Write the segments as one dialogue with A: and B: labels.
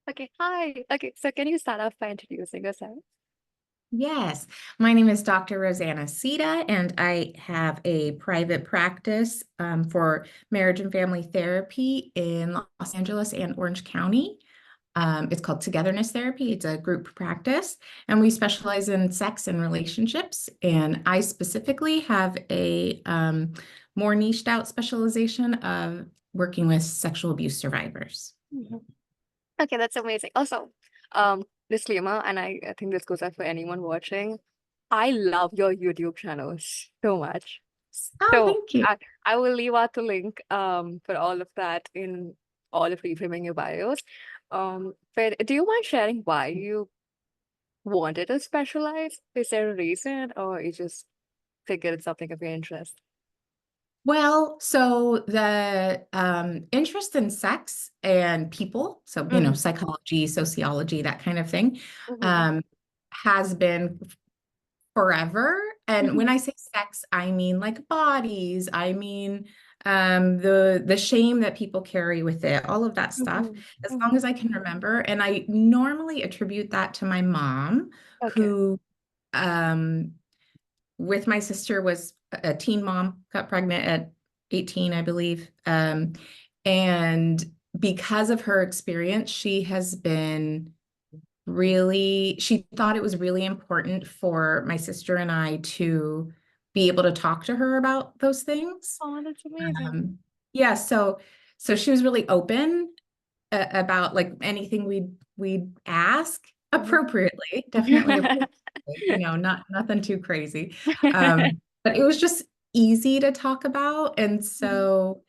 A: Okay, hi. Okay, so can you start off by introducing yourself?
B: Yes, my name is Dr. Rossana Sida, and I have a private practice for marriage and family therapy in Los Angeles and Orange County. It's called Togetherness Therapy. It's a group practice, and we specialize in sex and relationships. And I specifically have a more niched out specialization of working with sexual abuse survivors.
A: Mhm. Okay, that's amazing. Also, disclaimer, and I think this goes out for anyone watching. I love your YouTube channels so much.
B: Oh,
A: So
B: thank you.
A: I will leave out the link for all of that in all of reframing your bios. But do you mind sharing why you wanted to specialize? Is there a reason, or you just figured it's something of your interest?
B: Well, so the interest in sex and people, so
A: Mm-hmm.
B: psychology, sociology, that kind of thing,
A: Mm-hmm.
B: um, has been forever. And when
A: Mm-hmm.
B: I say sex, I mean like bodies, I mean the shame that people carry with it, all of that stuff,
A: Mm-hmm.
B: as long
A: Mm-hmm.
B: as I can remember. And I normally attribute that to my mom,
A: Okay.
B: who um with my sister was a teen mom, got pregnant at 18, I believe. And because of her experience, she thought it was really important for my sister and I to be able to talk to her about those things.
A: Oh, that's amazing.
B: Um, yeah, so she was really open about like anything we'd ask appropriately, definitely appropriately, not nothing too crazy. But it was just easy to talk about. And
A: Mhm.
B: so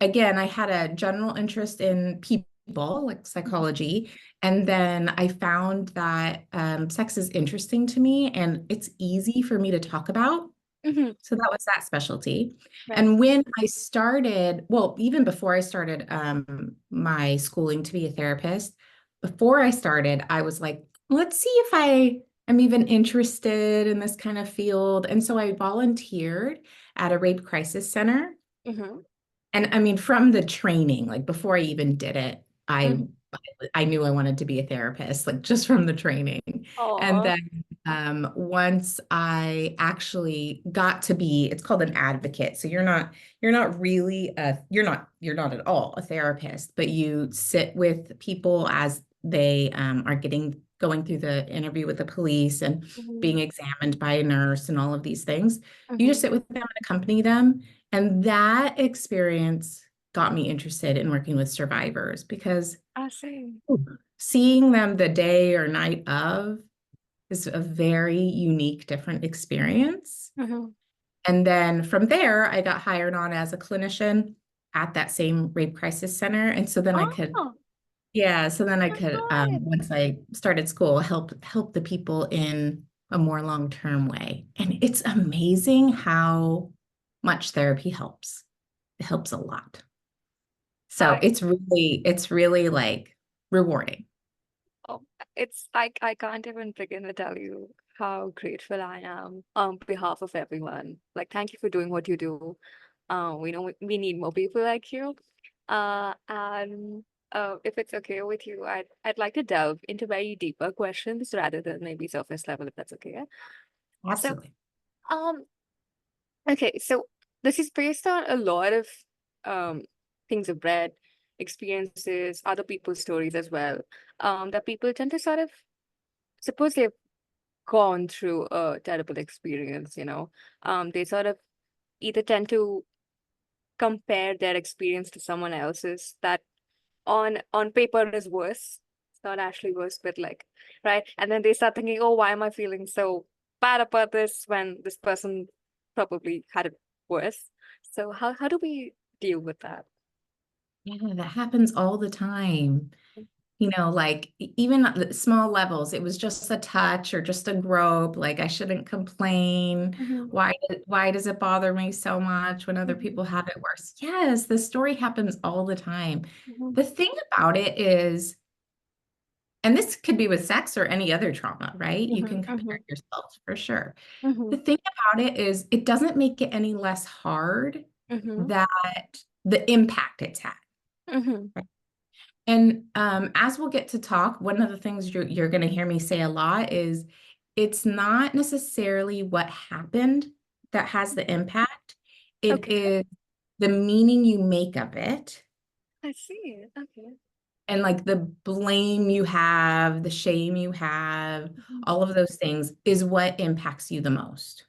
B: again, I had a general interest in people, like
A: Mhm.
B: psychology. And then I found that sex is interesting to me and it's easy for me to talk about.
A: Mhm.
B: So that was that specialty.
A: Right.
B: And when I started, well, even before I started my schooling to be a therapist, before I started, I was like, let's see if I am even interested in this kind of field. And so I volunteered at a rape crisis center.
A: Mhm.
B: And I mean, from the training, like before I even did it,
A: Mhm.
B: I knew I wanted to be a therapist, like just from the training. And
A: Aw.
B: then once I actually got to be, it's called an advocate. So you're not really you're not at all a therapist, but you sit with people as they are going through the interview with the police and
A: Mhm.
B: being examined by a nurse and all of these things. You just
A: Mhm.
B: sit with them and accompany them. And that experience got me interested in working with survivors because
A: I see.
B: seeing them the day or night of is a very unique, different experience.
A: Mhm.
B: And then from there, I got hired on as a clinician at that same rape crisis center. And so then I could,
A: Oh,
B: yeah, so then I
A: that's
B: could,
A: nice.
B: once I started school, help the people in a more long-term way. And it's amazing how much therapy helps. It helps a lot. So
A: I
B: it's really like rewarding.
A: oh, I can't even begin to tell you how grateful I am on behalf of everyone. Like, thank you for doing what you do. We know we need more people like you. And if it's okay with you, I'd like to delve into very deeper questions rather than maybe surface level, if that's okay. So,
B: Absolutely.
A: um, okay, so this is based on a lot of um things I've read, experiences, other people's stories as well. That people tend to sort of suppose they've gone through a terrible experience, they sort of either tend to compare their experience to someone else's that on paper is worse. It's not actually worse, but like, right? And then they start thinking, oh, why am I feeling so bad about this when this person probably had it worse? So how do we deal with that?
B: Yeah, that happens all the time. Like even at the small levels, it was just a touch or just a grope. Like I shouldn't complain.
A: Mm-hmm.
B: Why does it bother me so much when other
A: Mm-hmm.
B: people have it worse? Yes, the story happens all the time.
A: Mm-hmm.
B: The thing about it is, and this could be with sex or any other trauma, right? You can
A: Mm-hmm.
B: compare yourself for sure.
A: Mm-hmm.
B: The thing about it is, it doesn't make it any less hard
A: Mm-hmm.
B: that the impact it's had.
A: Mm-hmm.
B: Right? And as we'll get to talk, one of the things you're going to hear me say a lot is it's not necessarily what happened that has the impact. It
A: Okay,
B: is the meaning you make of it,
A: I see. Okay.
B: and like the blame you have, the shame you have,
A: Mhm.
B: all of those things is what impacts you the most.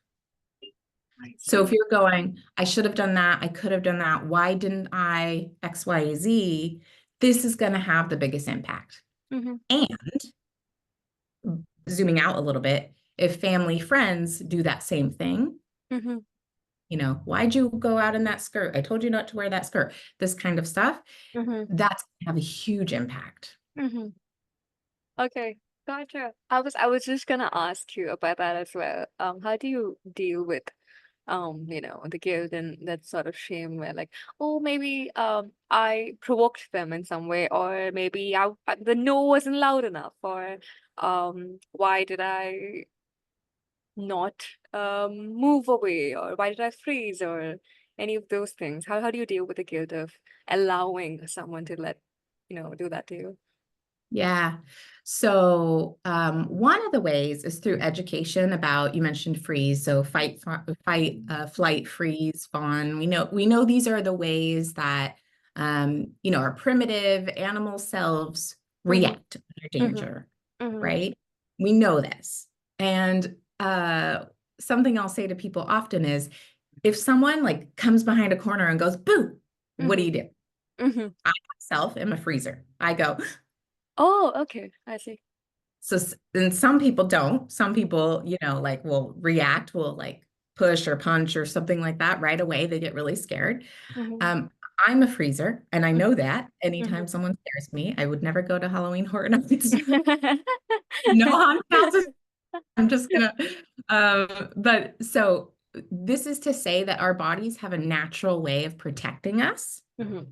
A: I
B: So if
A: see.
B: you're going, I should have done that, I could have done that, why didn't I X, Y, Z? This is going to have the biggest impact.
A: Mm-hmm.
B: And zooming out a little bit, if family, friends do that same thing,
A: Mm-hmm.
B: why'd you go out in that skirt? I told you not to wear that skirt. This kind of stuff,
A: Mm-hmm.
B: that's gonna have a huge impact.
A: Mm-hmm. Okay, gotcha. I was just gonna ask you about that as well. How do you deal with the guilt and that sort of shame where like, oh, maybe I provoked them in some way, or maybe the no wasn't loud enough, or why did I not move away, or why did I freeze, or any of those things? How do you deal with the guilt of allowing someone to do that to you?
B: Yeah. So one of the ways is through education about, you mentioned freeze. So flight, freeze, fawn. We know these are the ways that our primitive animal selves
A: Mm-hmm.
B: react under
A: Mm-hmm.
B: danger,
A: Mm-hmm.
B: right? We know this. And something I'll say to people often is if someone like comes behind a corner and goes, boo, what do
A: Mm-hmm.
B: you do?
A: Mm-hmm.
B: I myself am a freezer. I go,
A: Oh, okay. I see.
B: so, and some people don't. Some people, like will react, will like push or punch or something like that right away. They get really scared.
A: Mm-hmm.
B: Um, I'm a freezer, and I know that
A: Mm-hmm.
B: anytime someone scares me, I would never go to Halloween Horror Nights. No haunted houses. I'm just gonna, but so this is to say that our bodies have a natural way of protecting us.
A: Mm-hmm.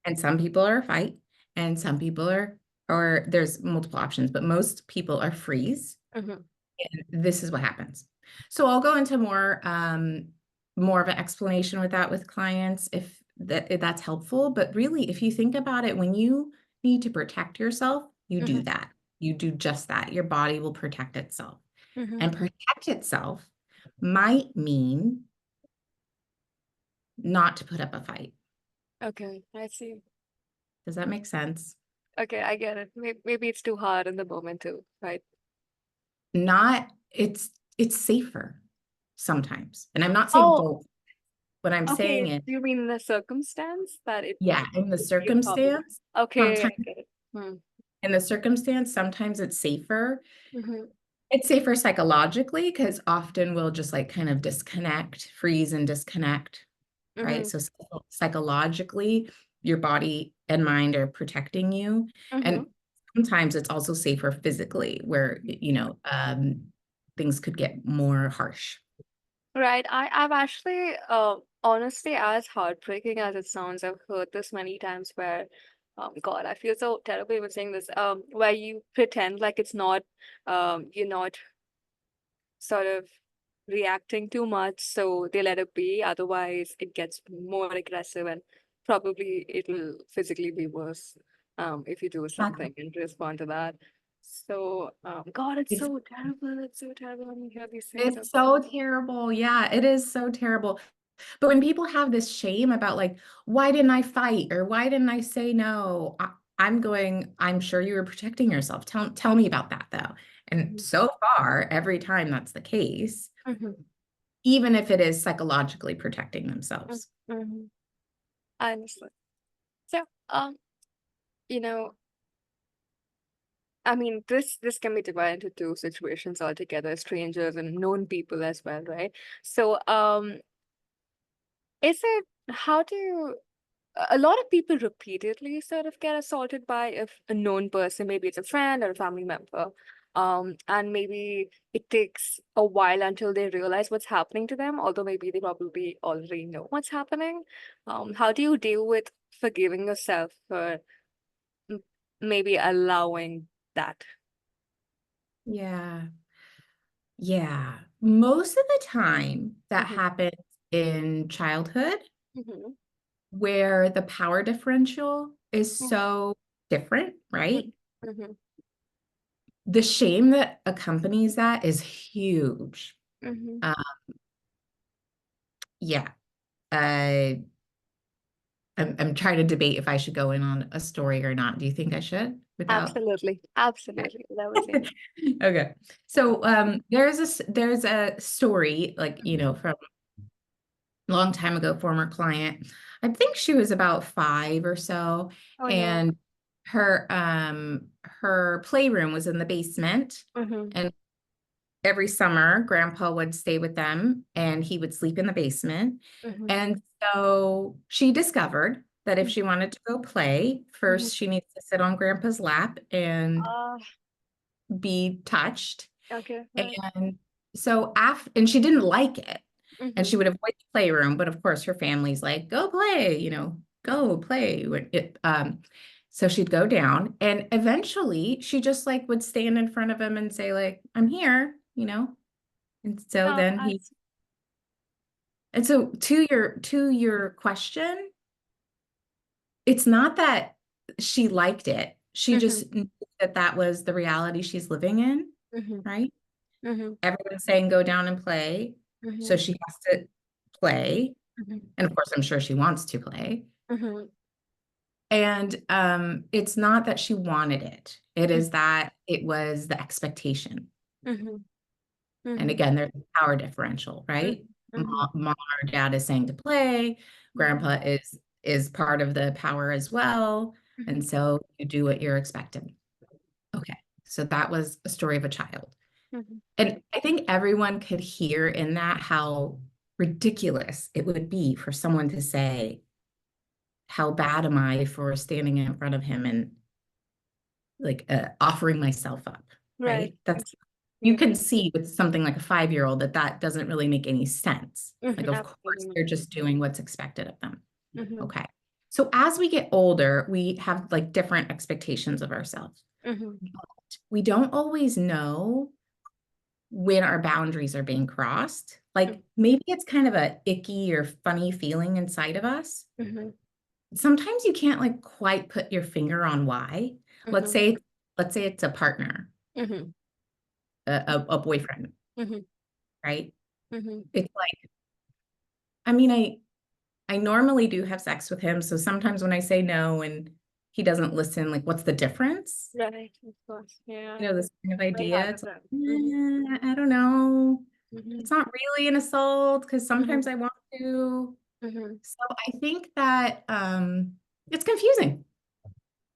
B: And some people are fight, and some people are, or there's multiple options, but most people are freeze.
A: Mm-hmm.
B: And this is what happens. So I'll go into more of an explanation with that with clients if that's helpful. But really, if you think about it, when you need to protect yourself, you do
A: Mm-hmm.
B: that. You do just that. Your body will protect itself.
A: Mm-hmm.
B: And protect itself might mean not to put up a fight.
A: Okay, I see.
B: Does that make sense?
A: Okay, I get it. Maybe it's too hard in the moment too, right?
B: Not, it's safer sometimes. And I'm not saying
A: Oh,
B: don't. What I'm saying
A: okay.
B: is,
A: Do you mean the circumstance that it
B: yeah, in the
A: would be a problem?
B: circumstance,
A: Okay,
B: sometimes
A: I get it. Hmm.
B: sometimes it's safer.
A: Mm-hmm.
B: It's safer psychologically because often we'll just like kind of disconnect, freeze and disconnect, right?
A: Mm-hmm.
B: So psychologically, your body and mind are protecting you.
A: Mm-hmm.
B: And sometimes it's also safer physically where, things could get more harsh.
A: Right. I've actually, honestly, as heartbreaking as it sounds, I've heard this many times where, God, I feel so terrible even saying this, where you pretend like it's not, you're not sort of reacting too much, so they let it be. Otherwise, it gets more aggressive and probably it'll physically be worse, if you do something and respond to that. So, God, it's
B: It's
A: so terrible. It's so terrible when you hear these things.
B: it's so terrible. Yeah, it is so terrible. But when people have this shame about like, why didn't I fight or why didn't I say no? I'm going, I'm sure you were protecting yourself. Tell me about that though. And
A: Mhm.
B: so far, every time that's the case,
A: Mhm.
B: even if it is psychologically protecting
A: Mhm.
B: themselves.
A: Mhm. I understand. So, you know, I mean, this can be divided into two situations altogether, strangers and known people as well, right? So, is it how do you a lot of people repeatedly sort of get assaulted by a known person, maybe it's a friend or a family member. And maybe it takes a while until they realize what's happening to them, although maybe they probably already know what's happening. How do you deal with forgiving yourself for m- maybe allowing that?
B: Yeah. Yeah. Most of the time that
A: Hmm.
B: happens in childhood
A: Hmm.
B: where the power differential is
A: Hmm.
B: so different, right?
A: Mm-hmm.
B: The shame that accompanies that is huge.
A: Mm-hmm.
B: Uh, yeah. Uh, I'm trying to debate if I should go in on a story or not. Do you think I should without?
A: Absolutely. Absolutely. That was it.
B: Okay. So there's a story like, from a long time ago, former client. I think she was about 5 or so,
A: Oh no.
B: and her playroom was in the basement,
A: Mm-hmm.
B: and every summer grandpa would stay with them and he would sleep in the basement.
A: Mm-hmm.
B: And so she discovered that if she wanted to go play,
A: Mm-hmm.
B: first she needs to sit on grandpa's lap and
A: Uh,
B: be touched.
A: okay. Right.
B: And so and she didn't like it. And
A: Mm-hmm.
B: she would avoid the playroom, but of course her family's like, go play, go play. So she'd go down and eventually she just like would stand in front of him and say, like, I'm here, And so
A: Oh,
B: then and so to your question, it's not that she liked it. She
A: mm-hmm.
B: just knew that that was the reality she's living in,
A: Mm-hmm.
B: right?
A: Mm-hmm.
B: Everyone's saying go down and play. So
A: Mm-hmm.
B: she has to play.
A: Mm-hmm.
B: And of course, I'm sure she wants to play.
A: Mm-hmm.
B: And it's not that she wanted it. It is that it was the expectation.
A: Mm-hmm.
B: And
A: Mm-hmm.
B: again, there's a power differential, right?
A: Mm-hmm.
B: Mom or dad is saying to play.
A: Mm-hmm.
B: Grandpa is part of the power as well.
A: Mm-hmm.
B: And so you do what you're expected. Okay. So that was a story of a child.
A: Mm-hmm.
B: And I think everyone could hear in that how ridiculous it would be for someone to say, how bad am I for standing in front of him and like offering myself up,
A: Right.
B: right? That's you
A: Yeah.
B: can see with something like a 5-year-old that that doesn't really make any sense. Like,
A: Mm-hmm.
B: of course,
A: Absolutely.
B: they're just doing what's expected of them.
A: Mm-hmm.
B: Okay. So as we get older, we have like different expectations of ourselves.
A: Mm-hmm.
B: We don't always know when our boundaries are being crossed. Like maybe it's kind of a icky or funny feeling inside of us.
A: Mm-hmm.
B: Sometimes you can't like quite put your finger on why. Let's
A: Mm-hmm.
B: say let's say it's a partner,
A: Mm-hmm.
B: a boyfriend,
A: Mm-hmm.
B: right?
A: Mm-hmm.
B: It's like, I mean, I normally do have sex with him, so sometimes when I say no and he doesn't listen, like, what's the difference?
A: Right. Of course. Yeah.
B: This kind of
A: Very
B: idea.
A: hard of
B: It's like,
A: them. Mm-hmm.
B: I don't know.
A: Mm-hmm.
B: It's not really an assault because
A: Mm-hmm.
B: sometimes I want to.
A: Mm-hmm.
B: So I think that it's confusing.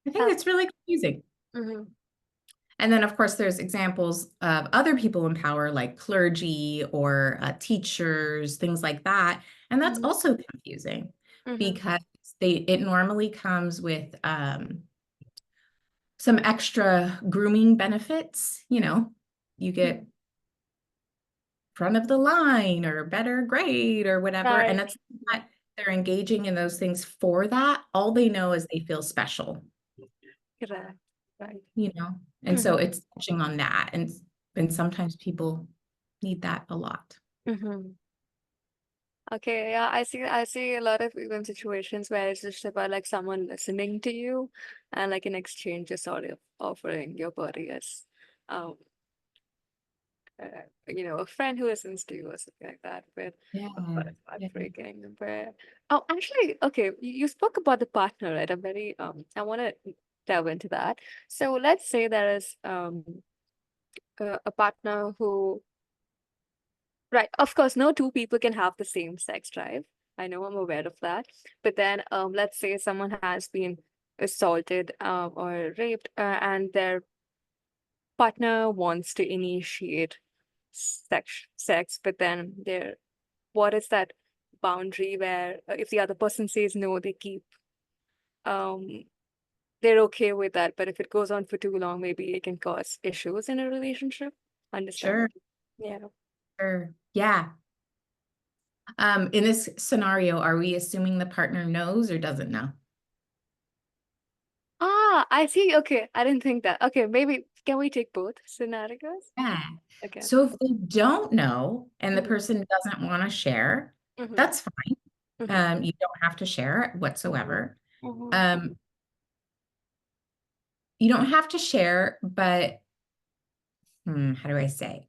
B: I think it's really confusing.
A: Mm-hmm.
B: And then, of course, there's examples of other people in power, like clergy or teachers, things like that. And that's
A: Mm-hmm.
B: also confusing
A: Mm-hmm.
B: because it normally comes with some extra grooming benefits. You get front of the line or better grade or whatever. And
A: Right.
B: it's not they're engaging in those things for that. All they know is they feel special,
A: Correct. Right.
B: you know? And so
A: Mm-hmm.
B: it's touching on that. And sometimes people need that a lot.
A: Mm-hmm. Okay, yeah, I see a lot of even situations where it's just about like someone listening to you and like in exchange just sort of offering your body as um a friend who listens to you or something like that. But
B: Yeah.
A: of course
B: Yeah.
A: heartbreaking. But oh actually, okay, you spoke about the partner, right? I wanna delve into that. So let's say there is a partner who, right, of course, no two people can have the same sex drive. I know, I'm aware of that. But then, let's say someone has been assaulted or raped, and their partner wants to initiate sex, but then what is that boundary where if the other person says no, um, they're okay with that. But if it goes on for too long, maybe it can cause issues in a relationship.
B: Sure.
A: Understandable. Yeah.
B: Sure. Yeah. In this scenario, are we assuming the partner knows or doesn't know?
A: Ah, I see. Okay, I didn't think that. Okay, maybe can we take both scenarios?
B: Yeah.
A: Okay.
B: So if they don't know and the
A: Mm-hmm.
B: person doesn't want to share,
A: Mm-hmm.
B: that's fine.
A: Mm-hmm.
B: You don't have to share it
A: Mm-hmm.
B: whatsoever.
A: Mm-hmm.
B: Um, you don't have to share, but how do I say?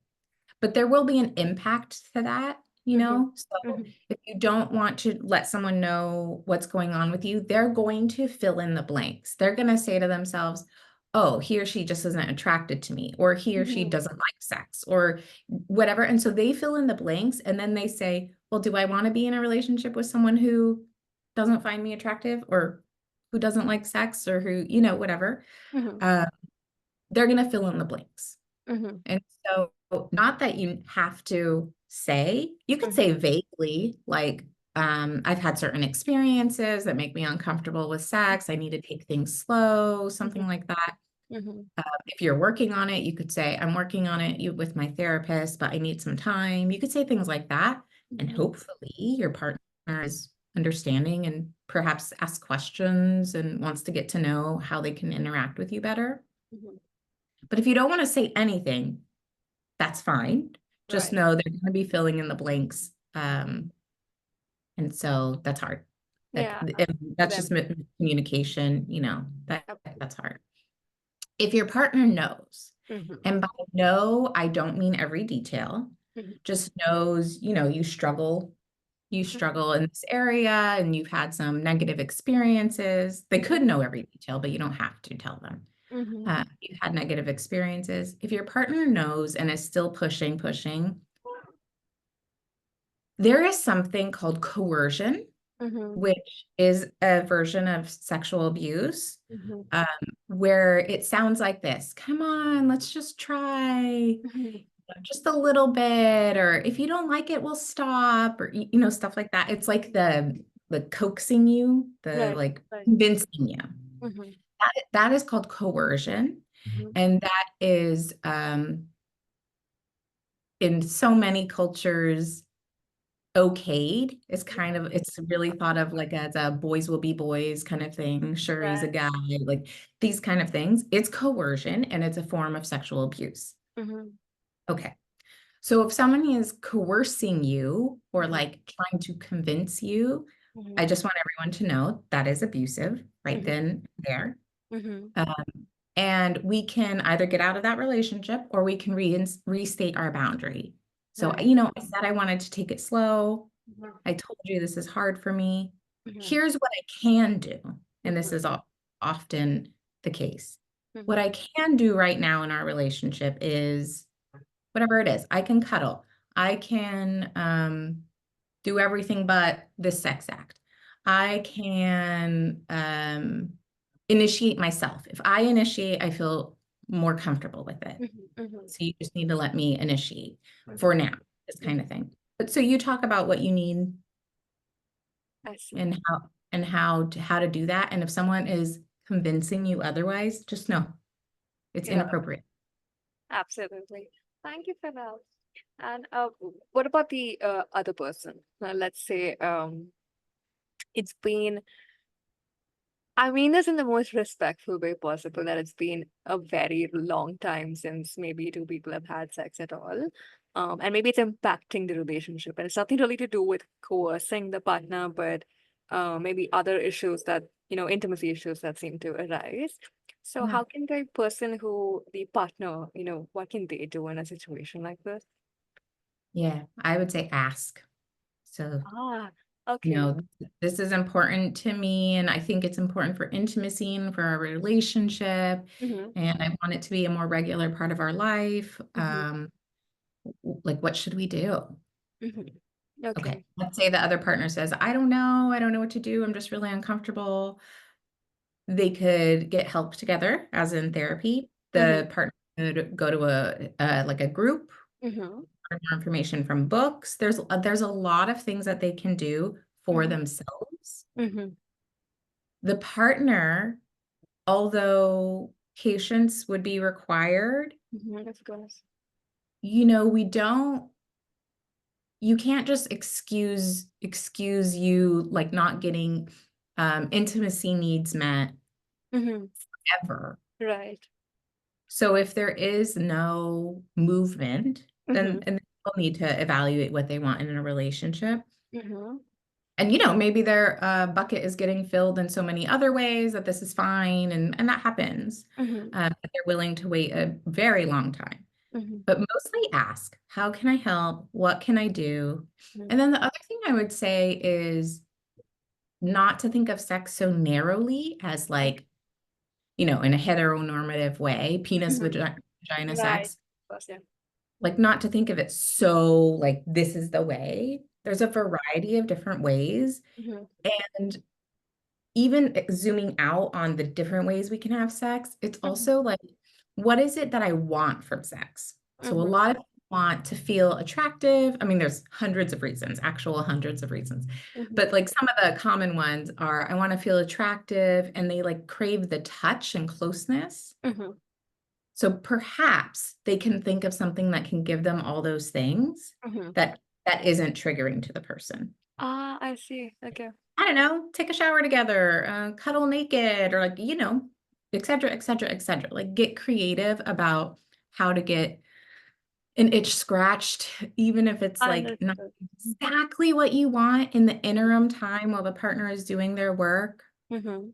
B: But there will be an impact to that, you
A: Mm-hmm.
B: know? So
A: Mm-hmm.
B: if you don't want to let someone know what's going on with you, they're going to fill in the blanks. They're going to say to themselves, oh, he or she just isn't attracted to me, or he or she
A: Mm-hmm.
B: doesn't like sex, or whatever. And so they fill in the blanks and then they say, well, do I want to be in a relationship with someone who doesn't find me attractive or who doesn't like sex or who, whatever.
A: Mm-hmm.
B: Uh, they're going to fill in the blanks.
A: Mm-hmm.
B: And so, not that you have to say, you could
A: Mm-hmm.
B: say vaguely, like, I've had certain experiences that make me uncomfortable with sex. I need to take things slow, something
A: Mm-hmm.
B: like that.
A: Mm-hmm.
B: If you're working on it, you could say, I'm working on it with my therapist, but I need some time. You could say things like that. And
A: Mm-hmm.
B: hopefully, your partner is understanding and perhaps asks questions and wants to get to know how they can interact with you better.
A: Mm-hmm.
B: But if you don't want to say anything, that's fine. Just
A: Right.
B: know they're going to be filling in the blanks. And so that's hard.
A: Yeah. For
B: That's
A: them.
B: just communication,
A: Yep.
B: that's hard. If your partner knows,
A: Mm-hmm.
B: and by know, I don't mean every detail,
A: Mm-hmm.
B: just knows, you struggle in this area and you've had some negative experiences. They could know every detail, but you don't have to tell them.
A: Mm-hmm.
B: You've had negative experiences. If your partner knows and is still pushing, there is something called coercion,
A: Mm-hmm.
B: which is a version of sexual abuse,
A: Mm-hmm.
B: um, where it sounds like this. Come on, let's just try
A: Mm-hmm.
B: just a little bit, or if you don't like it, we'll stop, or stuff like that. It's like the coaxing you, the
A: Right.
B: like
A: Right.
B: convincing you.
A: Mm-hmm.
B: That is called coercion,
A: Mm-hmm.
B: and that is in so many cultures okayed. It's really thought of like as a boys will be boys kind of thing. Sure, he's a
A: Right.
B: guy, like these kind of things. It's coercion and it's a form of sexual abuse.
A: Mm-hmm.
B: Okay. So if someone is coercing you or
A: Mm-hmm.
B: like trying to convince you, I
A: Mm-hmm.
B: just want everyone to know that is abusive right
A: Mm-hmm.
B: then and there.
A: Mm-hmm.
B: Um, and we can either get out of that relationship or we can restate our boundary. So,
A: Right.
B: I said I wanted to take it slow.
A: Mm-hmm.
B: I told you this is hard for me.
A: Mm-hmm.
B: Here's what I can do. And this
A: Mm-hmm.
B: is often the case. What
A: Mm-hmm.
B: I can do right now in our relationship is whatever it is. I can cuddle. I can do everything but this sex act. I can initiate myself. If I initiate, I feel more comfortable with it.
A: Mm-hmm. Mm-hmm.
B: So you just need to let me initiate for
A: Mm-hmm.
B: now, this kind of thing. But so you talk about what you need
A: I see.
B: and how to do that. And if someone is convincing you otherwise, just know it's
A: Yeah,
B: inappropriate.
A: absolutely. Thank you for that. And what about the other person? Let's say it's been, I mean this in the most respectful way possible, that it's been a very long time since maybe two people have had sex at all. And maybe it's impacting the relationship. And it's nothing really to do with coercing the partner, but maybe other issues that, intimacy issues that seem to arise. So
B: Yeah.
A: how can the person who, the partner, what can they do in a situation like this?
B: Yeah, I would say ask. So,
A: Ah,
B: you
A: okay.
B: know, this is important to me, and I think it's important for intimacy and for our relationship,
A: Mm-hmm.
B: and I want it to be a more regular part of our life.
A: Mm-hmm.
B: Like, what should we do?
A: Mm-hmm.
B: Okay,
A: Okay.
B: let's say the other partner says, I don't know what to do. I'm just really uncomfortable. They could get help together, as in therapy.
A: Mm-hmm.
B: The partner could go to like a group,
A: Mm-hmm.
B: learn more information from books. There's a lot of things that they can do for
A: Mm-hmm.
B: themselves.
A: Mm-hmm.
B: The partner, although patience would be required,
A: Mm-hmm. Of course.
B: we don't, you can't just excuse you like not getting intimacy needs met
A: Mm-hmm.
B: ever.
A: Right.
B: So if there is no movement, then
A: Mm-hmm.
B: and they'll need to evaluate what they want in a relationship.
A: Mm-hmm.
B: And, maybe their bucket is getting filled in so many other ways that this is fine. And that happens.
A: Mm-hmm.
B: But they're willing to wait a very long time.
A: Mm-hmm.
B: But mostly ask, how can I help? What can I do?
A: Mm-hmm.
B: And then the other thing I would say is not to think of sex so narrowly as like, in a heteronormative way, penis,
A: Mm-hmm.
B: vagina
A: Right.
B: sex,
A: Of course, yeah.
B: like not to think of it so like this is the way. There's a
A: Mm-hmm.
B: variety of different ways.
A: Mm-hmm.
B: And even zooming out on the different ways we can have sex, it's
A: Mm-hmm.
B: also like, what is it that I want from sex? So a
A: Mm-hmm.
B: lot of people want to feel attractive. I mean, there's hundreds of reasons, actual hundreds of reasons.
A: Mm-hmm.
B: But like some of the common ones are I want to feel attractive and they like crave the touch and closeness.
A: Mm-hmm.
B: So perhaps they can think of something that can give them all those things
A: Mm-hmm.
B: that isn't triggering to the person.
A: Ah, I see. Okay.
B: I don't know, take a shower together, cuddle naked, or like, et cetera, et cetera, et cetera. Like get creative about how to get an itch scratched, even if it's like not
A: Understood.
B: exactly what you want in the interim time while the partner is doing their work.
A: Mm-hmm.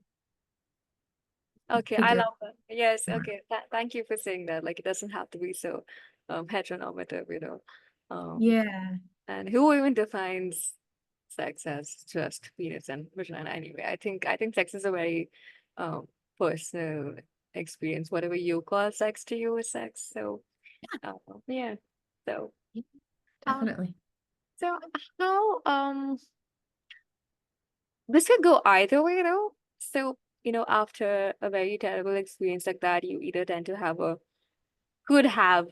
A: Okay, I
B: Figure
A: love that. Yes,
B: it out.
A: okay. Thank you for saying that. Like, it doesn't have to be so heteronormative, you know. Um,
B: Yeah,
A: and who even defines sex as just penis and vagina anyway? I think sex is a very um personal experience. Whatever you call sex to you is sex. So, uh, yeah. So, um,
B: definitely.
A: so how this could go either way, though. So, after a very terrible experience like that, you either tend to could have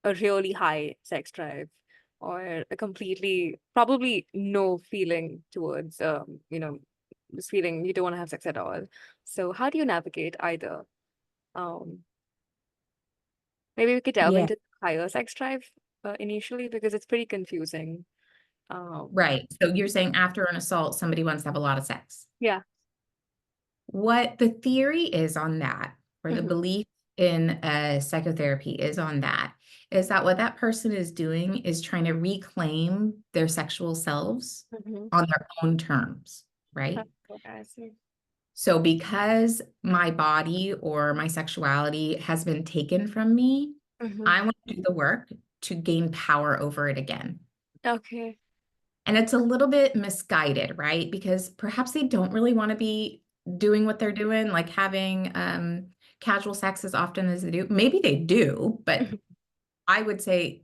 A: a really high sex drive or a completely, probably no feeling towards, this feeling you don't want to have sex at all. So how do you navigate either? Um, Maybe we could delve
B: Yeah,
A: into higher sex drive initially because it's pretty confusing. Um,
B: right. So you're saying after an assault, somebody wants to have a lot of sex.
A: yeah.
B: What the theory is on that, or the
A: Hmm.
B: belief in psychotherapy is on that, is that what that person is doing is trying to reclaim their sexual selves
A: Hmm.
B: on their own terms, right?
A: Okay, I see.
B: So because my body or my sexuality has been taken from me,
A: Hmm.
B: I want to do the work to gain power over it again.
A: Okay.
B: And it's a little bit misguided, right? Because perhaps they don't really want to be doing what they're doing, like having casual sex as often as they do. Maybe they do, but
A: Mhm.
B: I would say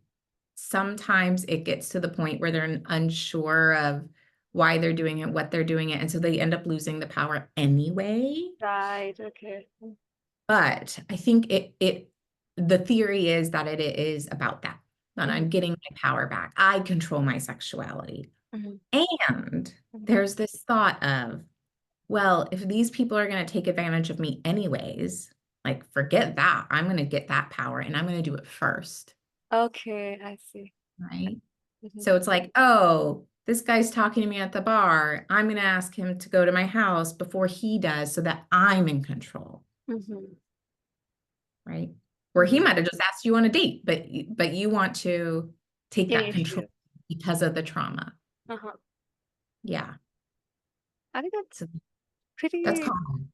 B: sometimes it gets to the point where they're unsure of why they're doing it, what they're doing it. And so they end up losing the power anyway.
A: Right. Okay.
B: But I think the theory is that it is about that, that
A: Hmm.
B: I'm getting my power back. I control my sexuality.
A: Hmm.
B: And
A: Hmm.
B: there's this thought of, well, if these people are going to take advantage of me anyways, like forget that. I'm going to get that power and I'm going to do it first,
A: Okay, I see.
B: right?
A: Hmm.
B: So it's like, oh, this guy's talking to me at the bar. I'm going to ask him to go to my house before he does so that I'm in control,
A: Hmm.
B: right? Where he
A: Hmm.
B: might have just asked you on a date, but you want to take that control
A: Initiative.
B: because of the trauma.
A: Uh-huh.
B: Yeah.
A: I think that's
B: So that's
A: pretty.
B: common.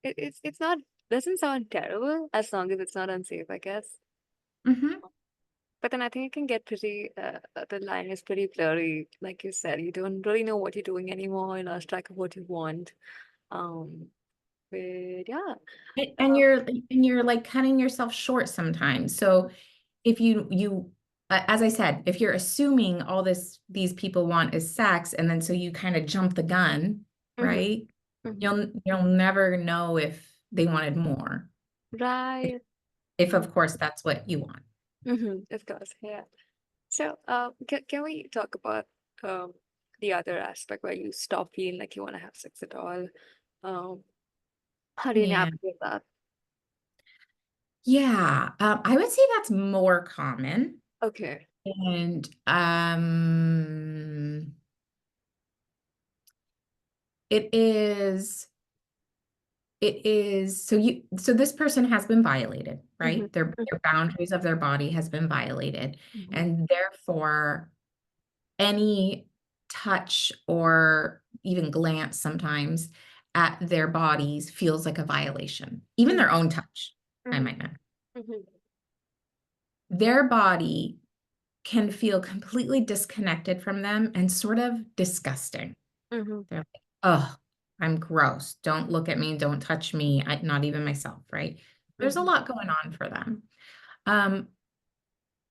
A: It's not, doesn't sound terrible as long as it's not unsafe, I guess.
B: Hmm.
A: But then I think it can get pretty. The line is pretty blurry, like you said. You don't really know what you're doing anymore. You lost track of what you want. Um, but yeah.
B: And
A: Uh,
B: you're like cutting yourself short sometimes. So if as I said, if you're assuming all these people want is sex, and then so you kind of jump the gun,
A: mhm,
B: right?
A: mhm.
B: You'll never know if they wanted more. If,
A: Right.
B: if of course that's what you want.
A: Of course, yeah. So, can we talk about um the other aspect where you stop feeling like you want to have sex at all? Um, how do you
B: Yeah.
A: navigate that?
B: Yeah. I would say that's more common.
A: Okay.
B: And it is so this person has been violated,
A: Mm-hmm.
B: right? Their boundaries of their body has been violated.
A: Mm-hmm.
B: And therefore any touch or even glance sometimes at their bodies feels like a violation. Even their own touch, I
A: Mhm.
B: might add.
A: Mhm.
B: Their body can feel completely disconnected from them and sort of disgusting.
A: Mhm.
B: They're like, oh, I'm gross. Don't look at me. Don't touch me. Not even myself, right? There's a
A: Mhm.
B: lot going on for them. Um,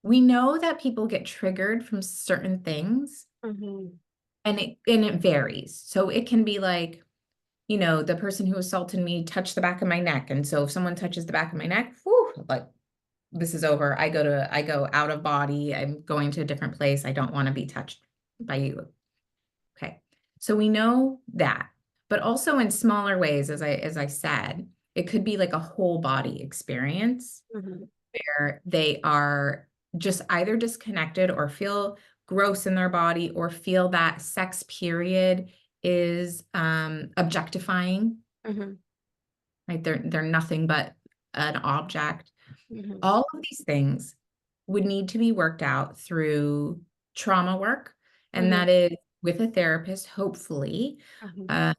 B: we know that people get triggered from certain things,
A: Mhm.
B: and it varies. So it can be like, the person who assaulted me touched the back of my neck. And so if someone touches the back of my neck, whew, like this is over. I go out of body. I'm going to a different place. I don't want to be touched by you. Okay. So we know that, but also in smaller ways, as I said, it could be like a whole body experience
A: Mhm.
B: where they are just either disconnected or feel gross in their body or feel that sex period is objectifying,
A: Mhm.
B: right? They're nothing but an object.
A: Mhm.
B: All of these things would need to be worked out through trauma work, and
A: Mhm.
B: that is with a therapist, hopefully,
A: Mhm.
B: uh,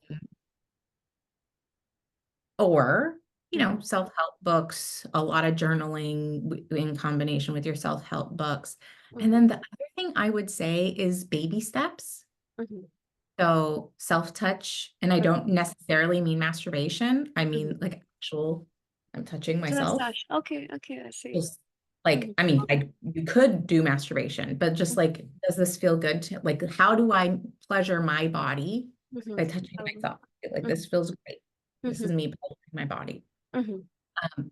B: or
A: Mhm.
B: self-help books, a lot of journaling in combination with your self-help books. And
A: Mhm.
B: then the other thing I would say is baby steps.
A: Mhm.
B: So self-touch, and I
A: Mhm.
B: don't necessarily mean masturbation. I
A: Mhm.
B: mean like actual, I'm touching
A: Just
B: myself.
A: touch. Okay. Okay. I see.
B: Just like,
A: Mhm.
B: I mean, you could do masturbation, but just like, does this feel good to, like, how do I pleasure my body
A: Mhm.
B: by touching
A: Um,
B: myself? Like,
A: mhm.
B: this feels great. This is
A: Mhm.
B: me pleasuring my body.
A: Mhm.
B: Um,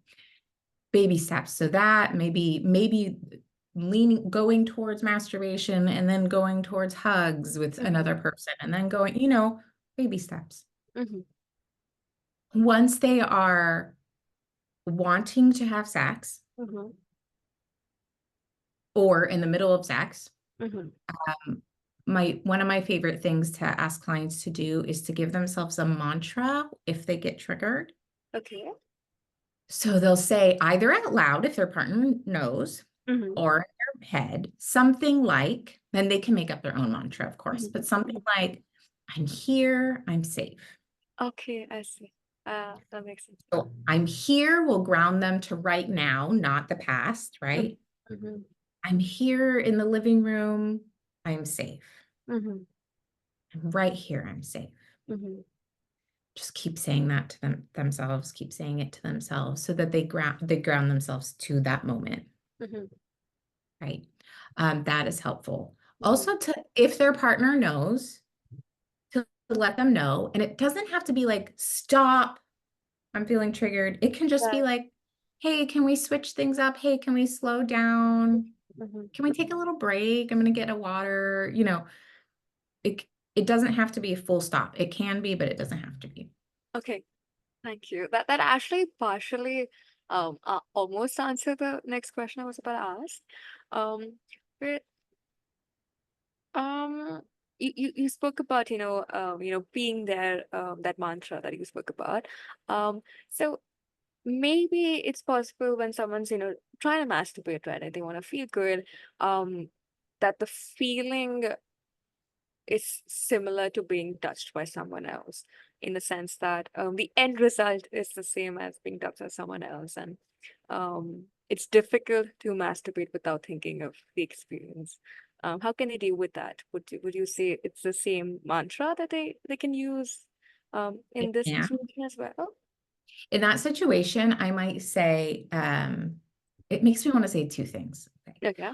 B: Baby steps. So that maybe going towards masturbation and then going towards hugs with
A: Mhm.
B: another person and then going, baby steps.
A: Mhm.
B: Once they are wanting to have sex
A: Mhm.
B: or in the middle of sex,
A: Mhm.
B: um, one of my favorite things to ask clients to do is to give themselves a mantra if they get triggered.
A: Okay.
B: So they'll say either out loud if their partner knows,
A: Mhm.
B: or in their head, something like, and they can make up their own mantra, of course,
A: Mhm.
B: but something
A: Mhm.
B: like, I'm here, I'm safe.
A: Okay, I see. That makes sense.
B: So I'm here will ground them to right now, not the past,
A: Mhm.
B: right?
A: Mhm.
B: I'm here in the living room, I'm safe.
A: Mhm.
B: I'm right here, I'm safe.
A: Mhm.
B: Just keep saying that to themselves, keep saying it to themselves so that they ground themselves to that moment,
A: Mhm.
B: right? That is helpful.
A: Mhm.
B: Also, if their partner knows, to let them know, and it doesn't have to be like, stop, I'm feeling triggered. It can just be
A: Right.
B: like, hey, can we switch things up? Hey, can we slow down?
A: Mhm.
B: Can we take a little break? I'm gonna get a water. It it doesn't have to be a full stop. It can be, but it doesn't have to be.
A: Okay. Thank you. That actually partially almost answered the next question I was about to ask. Um, but um you spoke about, being there, that mantra that you spoke about. So maybe it's possible when someone's, trying to masturbate, right? And they want to feel good, um, that the feeling is similar to being touched by someone else, in the sense that the end result is the same as being touched by someone else, and it's difficult to masturbate without thinking of the experience. How can they deal with that? Would you say it's the same mantra that they can use in this
B: Yeah.
A: situation as well?
B: In that situation, I might say, it makes me want to say two things. Okay.
A: Okay.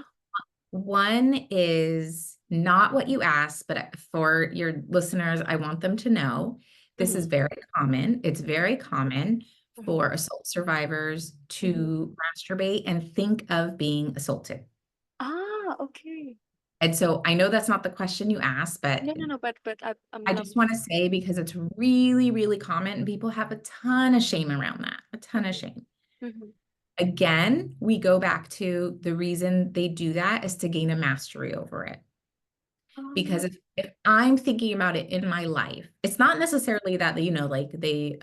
B: One is not what you asked, but for your listeners, I want them to know this is
A: Mm-hmm.
B: very common. It's very common
A: Mm-hmm.
B: for assault survivors
A: Mm-hmm.
B: to masturbate and think of being assaulted.
A: Ah, okay.
B: And so I know that's not the question you asked, but
A: No, no, no. But
B: I just want to say because it's really, really common and people have a ton of shame around that, a ton of shame.
A: Mhm.
B: Again, we go back to the reason they do that is to gain a mastery over it. Because
A: Um,
B: if I'm thinking about it in my life, it's not necessarily that like they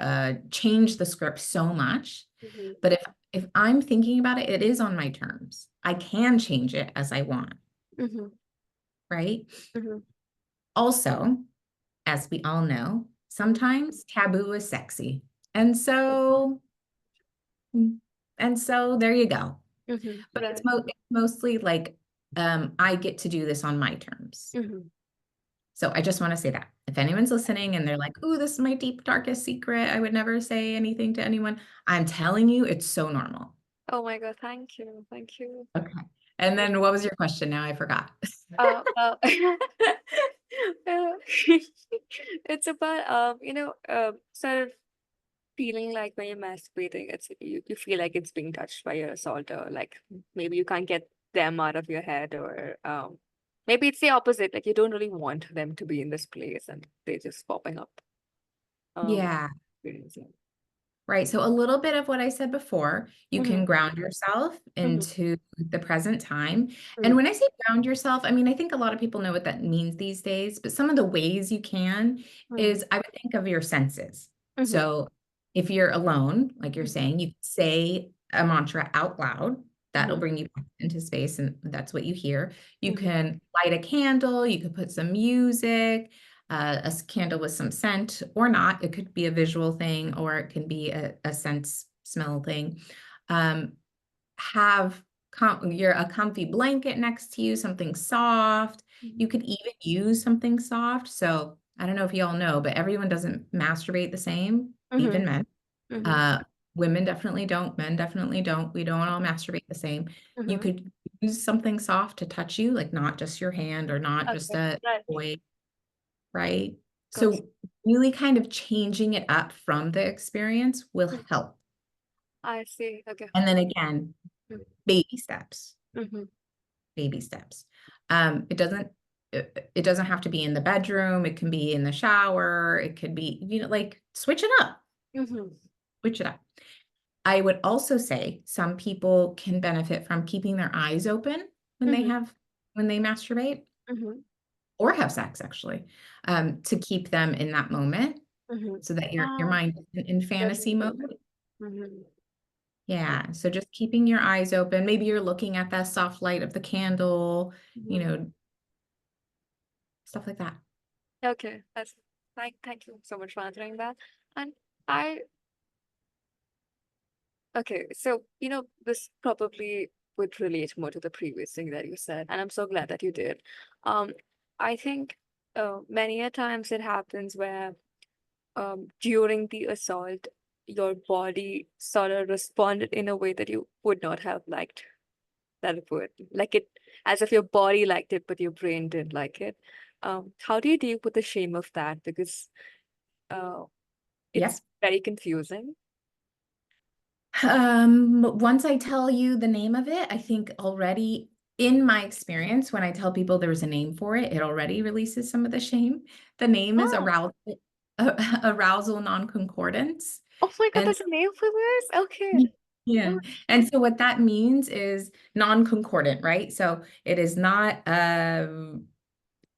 B: change the script so much,
A: mhm.
B: but if I'm thinking about it, it is on my terms. I can change it as I want,
A: Mhm.
B: right?
A: Mhm.
B: Also, as we all know, sometimes taboo is sexy. And so, there you go. But
A: Right.
B: it's mostly like I get to do this on my terms.
A: Mm-hmm.
B: So I just want to say that if anyone's listening and they're like, "Oh, this is my deep, darkest secret. I would never say anything to anyone." I'm telling you, it's so normal.
A: Oh my God, thank you. Thank you.
B: Okay. And then what was your question now? I forgot.
A: Uh, uh, it's about sort of feeling like when you're masturbating, you feel like it's being touched by your assaulter. Like maybe you can't get them out of your head, or maybe it's the opposite. Like you don't really want them to be in this place, and they're just popping up. Um,
B: Yeah.
A: experiencing.
B: Right. So a little bit of what I said before, you
A: Mm-hmm,
B: can ground yourself
A: mm-hmm,
B: into the present time. And
A: mm-hmm,
B: when I say ground yourself, I mean, I think a lot of people know what that means these days, but some of the ways you can is I would think of your senses.
A: mm-hmm,
B: So if you're alone, like you're saying, you say a mantra out loud. That'll
A: mm-hmm,
B: bring you back into space, and that's what you hear. You
A: mm-hmm,
B: can light a candle, you could put some music, candle with some scent or not. It could be a visual thing or it can be a sense smell thing. Um, have a comfy blanket next to you, something soft.
A: mm-hmm,
B: You could even use something soft. So I don't know if you all know, but everyone doesn't masturbate the same,
A: mm-hmm,
B: even men.
A: mm-hmm,
B: Uh, Women definitely don't, men definitely don't. We don't all masturbate the same. You
A: mm-hmm.
B: could use something soft to touch you, like not just your hand or not just
A: Okay,
B: a
A: right.
B: toy, right?
A: Gotcha.
B: So really kind of changing it up from the experience will
A: Mhm.
B: help.
A: I see. Okay.
B: And then again, baby steps,
A: Mm-hmm.
B: baby steps. It doesn't have to be in the bedroom. It can be in the shower. It could be, like switch it up,
A: Mm-hmm.
B: switch it up. I would also say some people can benefit from keeping their eyes open when
A: Mm-hmm.
B: when they masturbate
A: Mm-hmm.
B: or have sex, actually, to keep them in that moment
A: Mm-hmm.
B: so that your
A: Ah,
B: mind isn't in
A: that's
B: fantasy
A: really
B: mode.
A: good. Mm-hmm.
B: Yeah. So just keeping your eyes open. Maybe you're looking at the soft light of the candle, you
A: Mm-hmm.
B: know, stuff like that.
A: Okay. Thank you so much for answering that. And I okay, so this probably would relate more to the previous thing that you said, and I'm so glad that you did. Um, I think many a times it happens where during the assault, your body sort of responded in a way that you would not have liked that it would. Like it, as if your body liked it, but your brain didn't like it. How do you deal with the shame of that? Because uh,
B: Yep.
A: it's very confusing.
B: Once I tell you the name of it, I think already in my experience, when I tell people there's a name for it, it already releases some of the shame. The name is
A: Oh,
B: arousal non-concordance.
A: oh my God,
B: And
A: there's a name for this? Okay.
B: yeah.
A: Oh,
B: And so what that means is non-concordant, right? So it is not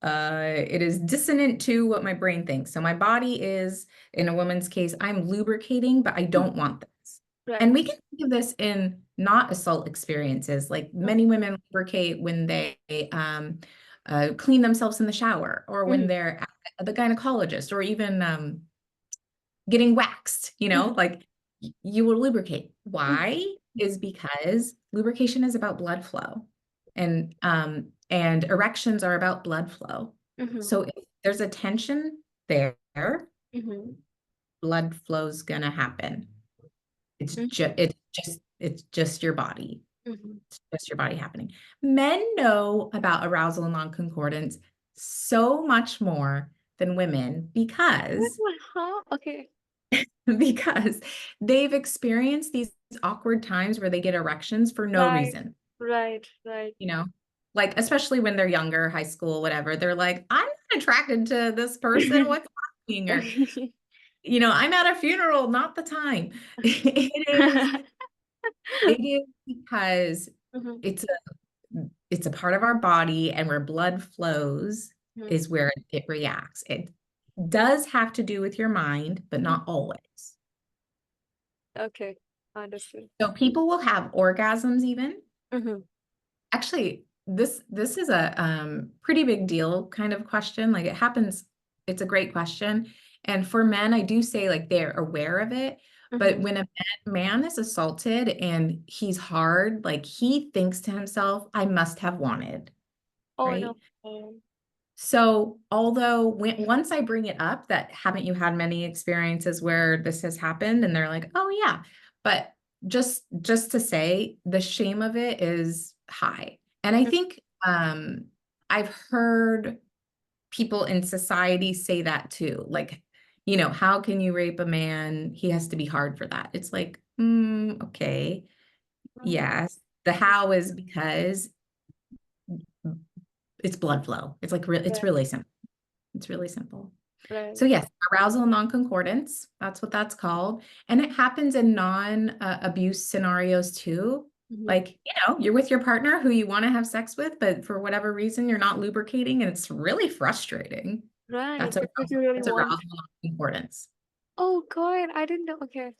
B: it is dissonant to what my brain thinks. So my body is, in a woman's case, I'm lubricating, but I
A: hmm,
B: don't want this. And
A: right.
B: we can think of this in not assault experiences. Like
A: Mm,
B: many women lubricate when they clean themselves in the shower or when
A: mhm,
B: they're at the gynecologist or even getting waxed,
A: mhm,
B: like you will lubricate.
A: mhm,
B: Why? Is because lubrication is about blood flow and erections are about blood flow.
A: mhm,
B: So if there's a tension there,
A: mhm,
B: blood flow's gonna happen.
A: mhm,
B: It's just your body.
A: mhm.
B: It's just your body happening. Men know about arousal non-concordance so much more than women
A: Huh? Okay.
B: because they've experienced these awkward times where they get erections for no
A: Right,
B: reason,
A: right, right.
B: you know? Like, especially when they're younger, high school, whatever, they're like, I'm not attracted to this person. What's happening? Or, I'm at a funeral, not the time. It is because
A: Mhm,
B: it's it's a part of our body and where blood flows
A: mhm,
B: is where it reacts. It does have to do with your mind, but
A: mhm.
B: not always.
A: Okay, understood.
B: So people will have orgasms even.
A: Mhm,
B: Actually, this is a pretty big deal kind of question. Like it happens, it's a great question. And for men, I do say like they're aware of it. But
A: Mm-hmm.
B: when a man is assaulted and he's hard, like he thinks to himself, I must have wanted,
A: Oh
B: right?
A: no. Um,
B: So although once I bring it up that haven't you had many experiences where this has happened and they're like, oh yeah, but just to say the shame of it is high. And I think I've heard people in society say that too. Like, how can you rape a man? He has to be hard for that. It's like, okay,
A: mhm.
B: yes. The how is because it's blood flow. It's like it's
A: Yeah,
B: really simple. It's really simple.
A: right.
B: So yes, arousal non-concordance, that's what that's called. And it happens in non-abuse scenarios too.
A: Mm-hmm.
B: Like, you're with your partner who you want to have sex with, but for whatever reason, you're not lubricating and it's really frustrating.
A: Right,
B: That's a
A: because you really
B: that's
A: want.
B: arousal non-concordance.
A: Oh God, I didn't know. Okay,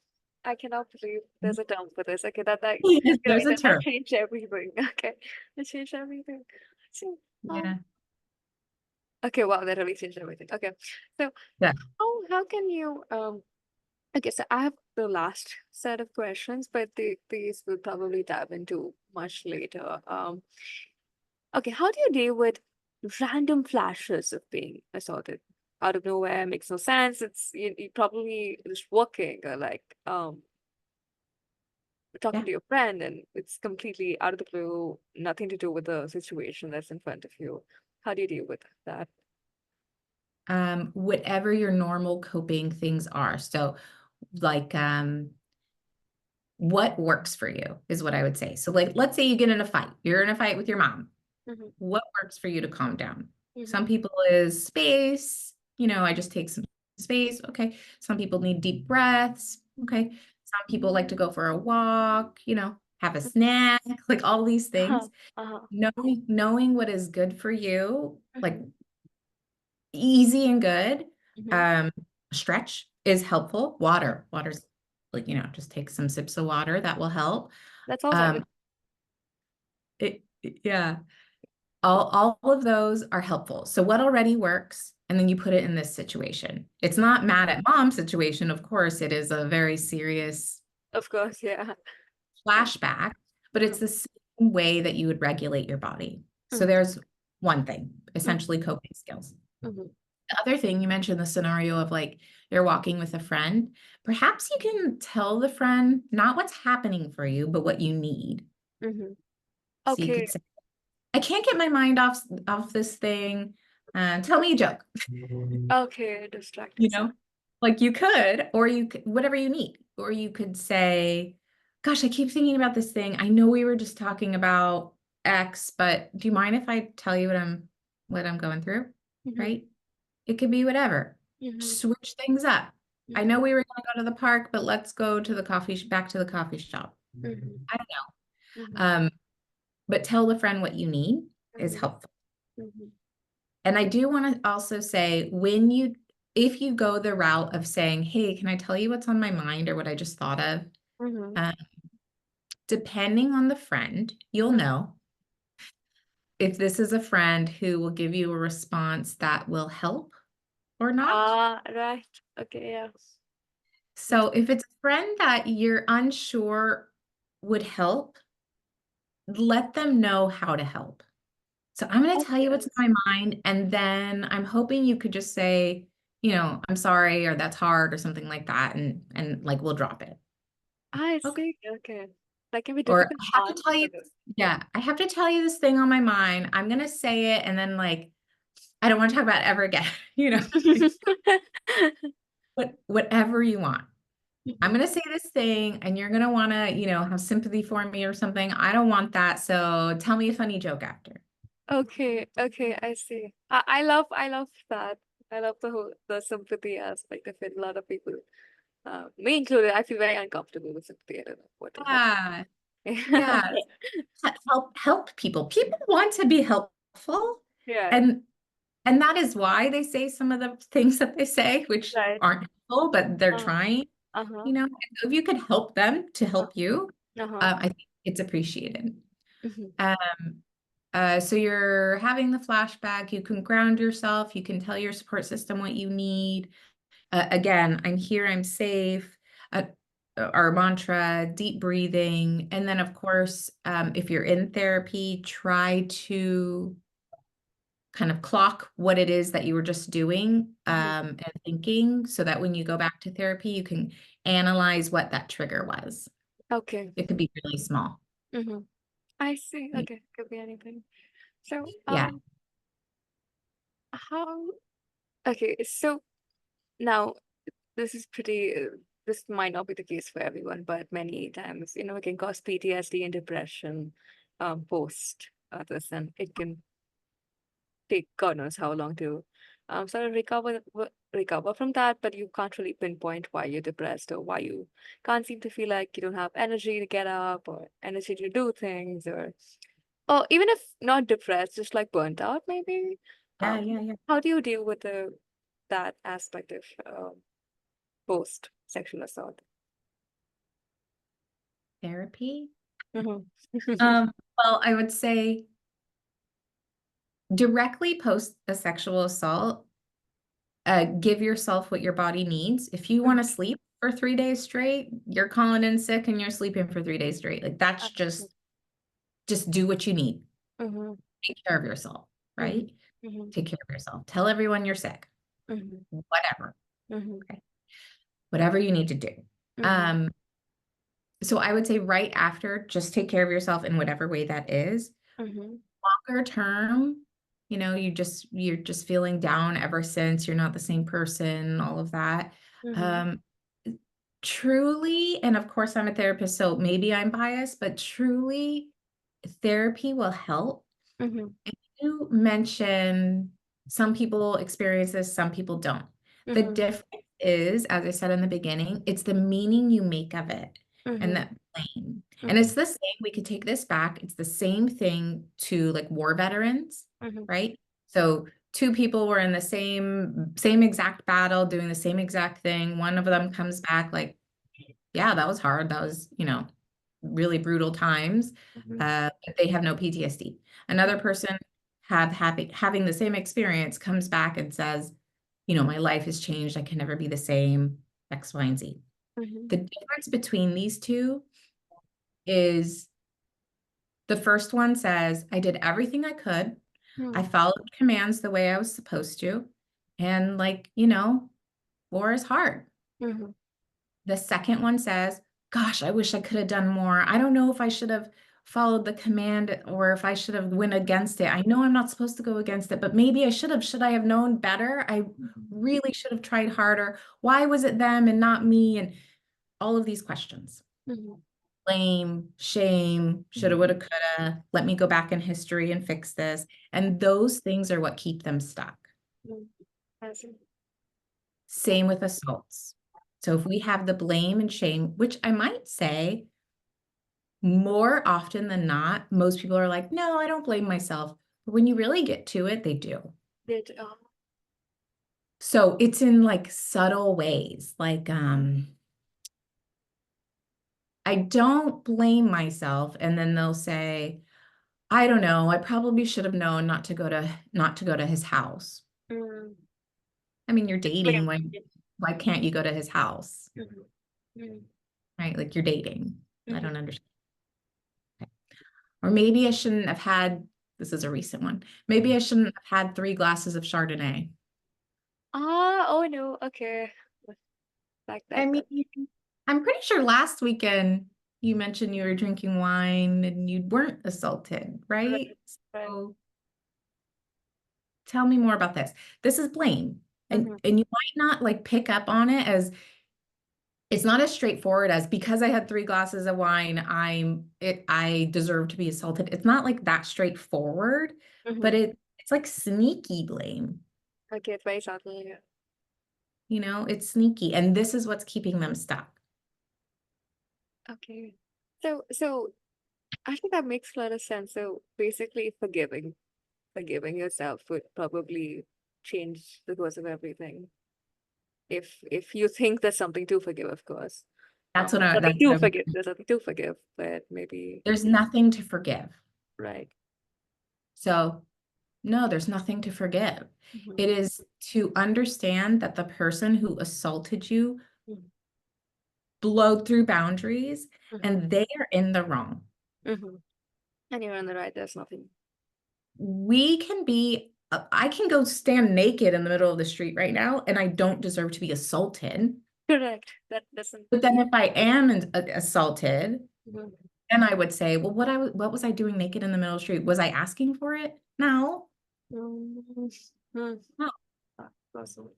A: I cannot believe there's a term for this. Okay,
B: Yes, there's
A: right,
B: a
A: that
B: term.
A: changed everything. Okay, that changed everything. So,
B: Yeah.
A: okay, wow, that really changed everything. Okay, so
B: Yeah.
A: how can you okay, so I have the last set of questions, but these we'll probably dive into much later. Okay, how do you deal with random flashes of being assaulted out of nowhere? Makes no sense. It's you probably just working or like talking
B: Yeah.
A: to your friend, and it's completely out of the blue, nothing to do with the situation that's in front of you. How do you deal with that?
B: Whatever your normal coping things are. So like what works for you is what I would say. So like let's say you get in a fight. You're in a fight with your mom.
A: Mm-hmm,
B: What works for you to calm down?
A: mm-hmm,
B: Some people is space, I just take some space. Okay. Some people need deep breaths.
A: mm-hmm,
B: Okay. Some people like to go for a walk, have a snack, like all these
A: uh-huh,
B: things.
A: uh-huh,
B: Knowing what is good for you, like
A: mm-hmm,
B: easy and good.
A: mm-hmm.
B: Um, Stretch is helpful. Water's like, just take some sips of water. That will help.
A: That's also I
B: Um, yeah. All of those are helpful. So what already works, and then you put it in this situation. It's not mad at mom situation, of course. It is a very serious
A: of course, yeah.
B: flashback, but
A: Mm-hmm,
B: it's the same way that you would regulate your body. So
A: mm-hmm,
B: there's one thing, essentially coping skills.
A: mm-hmm,
B: The other thing, you mentioned the scenario of like you're walking with a friend. Perhaps you can tell the friend not what's happening for you, but what you need.
A: mm-hmm.
B: So you
A: Okay,
B: could say, I can't get my mind off this thing. Tell me a joke.
A: okay, distract
B: you
A: yourself.
B: know, like you could, or you could, whatever you need, or you could say, gosh, I keep thinking about this thing. I know we were just talking about X, but do you mind if I tell you what I'm going through?
A: Mm-hmm,
B: Right? It could be whatever.
A: mm-hmm,
B: Switch things up. I
A: mm-hmm,
B: know we were going to go to the park, but let's go to back to the coffee shop.
A: mm-hmm,
B: I don't
A: mm-hmm,
B: know. But tell the friend what you need is
A: mm-hmm,
B: helpful.
A: mm-hmm,
B: And I do want to also say if you go the route of saying, hey, can I tell you what's on my mind or what I just thought of?
A: mm-hmm.
B: Uh, Depending on the friend, you'll know if this is a friend who will give you a response that will help or not.
A: Ah, right. Okay, yeah.
B: So if it's a friend that you're unsure would help, let them know how to help. So I'm going to tell
A: Okay,
B: you what's on my mind, and then I'm hoping you could just say, I'm sorry, or that's hard, or something like that, and like we'll drop it.
A: I
B: Okay.
A: see. Okay. That can be
B: Or
A: difficult
B: I
A: to
B: have to tell you,
A: answer.
B: yeah, I have to tell you this thing on my mind. I'm gonna say it, and then like I don't want to talk about it ever again. Whatever you want. I'm
A: Mhm.
B: gonna say this thing, and you're gonna want to, have sympathy for me or something. I don't want that. So tell me a funny joke after.
A: Okay, okay, I see. I love that. I love the sympathy aspect of it. A lot of people, me included, I feel very uncomfortable with sympathy. I don't know what to
B: Yeah,
A: say.
B: yeah. Help people. People want to be helpful,
A: Yeah,
B: and and that is why they say some of the things that they say, which
A: right.
B: aren't helpful, but they're
A: Uh,
B: trying.
A: uh-huh.
B: If you could help them to
A: Uh,
B: help you,
A: uh-huh.
B: I think it's appreciated.
A: Mhm.
B: Um, So you're having the flashback, you can ground yourself, you can tell your support system what you need. Again, I'm here, I'm safe. Our mantra, deep breathing. And then, of course, if you're in therapy, try to kind of clock what it is that you were just doing and thinking so that when you go back to therapy, you can analyze what that trigger was.
A: Okay.
B: It could be really small.
A: Mm-hmm. I see. Okay. Could be anything. So,
B: Yeah.
A: how, okay, so now this is pretty, this might not be the case for everyone, but many times, it can cause PTSD and depression, post this, and it can take God knows how long to sort of recover from that, but you can't really pinpoint why you're depressed or why you can't seem to feel like you don't have energy to get up or energy to do things, or even if not depressed, just like burnt out maybe.
B: Yeah,
A: Um,
B: yeah, yeah.
A: how do you deal with that aspect of post sexual assault?
B: Therapy.
A: Hmm.
B: Well, I would say directly post a sexual assault, give yourself what your body needs. If you want to sleep for 3 days straight, you're calling in sick and you're sleeping for 3 days straight. Like that's just do what you need.
A: Mm-hmm.
B: Take care of yourself, right?
A: Hmm.
B: Take care of yourself. Tell everyone you're sick.
A: Hmm.
B: Whatever.
A: Hmm.
B: Okay. Whatever you need to do.
A: Hmm.
B: Um, so I would say right after, just take care of yourself in whatever way that is.
A: Hmm.
B: Longer term, you're just feeling down ever since you're not the same person, all of that.
A: Hmm.
B: Um, truly, and of course I'm a therapist, so maybe I'm biased, but truly therapy will help.
A: Hmm.
B: You mentioned some people experience this, some people don't. The
A: Hmm.
B: difference is, as I said in the beginning, it's the meaning you make of it and
A: Hmm.
B: that blame. And
A: Hmm.
B: it's the same, we could take this back. It's the same thing to like war veterans,
A: Hmm.
B: right? So two people were in the same exact battle, doing the same exact thing. One of them comes back like, yeah, that was hard. That was, really brutal times.
A: Hmm.
B: But they have no PTSD. Another person having the same experience comes back and says, my life has changed. I can never be the same, X, Y, and Z.
A: Hmm.
B: The difference between these two is the first one says, I did everything I could. I
A: Hmm.
B: followed commands the way I was supposed to. And war is hard.
A: Hmm.
B: The second one says, gosh, I wish I could have done more. I don't know if I should have followed the command or if I should have went against it. I know I'm not supposed to go against it, but maybe I should have. Should I have known better? I really should have tried harder. Why was it them and not me? And all of these questions.
A: Hmm.
B: Blame, shame, shoulda, woulda, coulda. Let me go back in history and fix this. And those things are what keep them stuck.
A: I see.
B: Same with assaults. So if we have the blame and shame, which I might say more often than not, most people are like, no, I don't blame myself. But when you really get to it, they do.
A: Did
B: So it's in like subtle ways. Like, I don't blame myself. And then they'll say, I don't know, I probably should have known not to go to his house.
A: mm,
B: I mean, you're
A: blame.
B: dating. Why can't you go to his house?
A: Mhm. Mhm.
B: Right? Like you're dating. I
A: Mhm.
B: don't understand. Or maybe I shouldn't have had, this is a recent one. Maybe I shouldn't have had 3 glasses of Chardonnay.
A: Oh no, okay. Like
B: I
A: that.
B: mean, I'm pretty sure last weekend you mentioned you were drinking wine and you weren't assaulted, right?
A: Right, right.
B: So tell me more about this. This is blame. And
A: Mhm.
B: and you might not like pick up on it as it's not as straightforward as because I had 3 glasses of wine, I deserve to be assaulted. It's not like that straightforward, but
A: Mhm.
B: it's like sneaky blame.
A: Okay, it's very subtle. Yeah.
B: It's sneaky. And this is what's keeping them stuck.
A: Okay. So I think that makes a lot of sense. So basically, forgiving yourself would probably change the course of everything. If you think there's something to forgive, of course. Something
B: That's
A: to
B: what I'm,
A: forgive. There's something to forgive, but maybe
B: there's nothing to forgive.
A: right.
B: So no, there's nothing to forgive. It is to understand that the person who assaulted you
A: Mhm.
B: blowed through boundaries
A: Mhm.
B: and they are in the wrong.
A: Mhm. And you're on the right. There's nothing.
B: We can be, I can go stand naked in the middle of the street right now and I don't deserve to be assaulted.
A: Correct. That doesn't.
B: But then if I am assaulted,
A: Mhm.
B: then I would say, well, what was I doing naked in the middle of the street? Was I asking for it? No,
A: Mhm. Mhm.
B: no,
A: Awesome.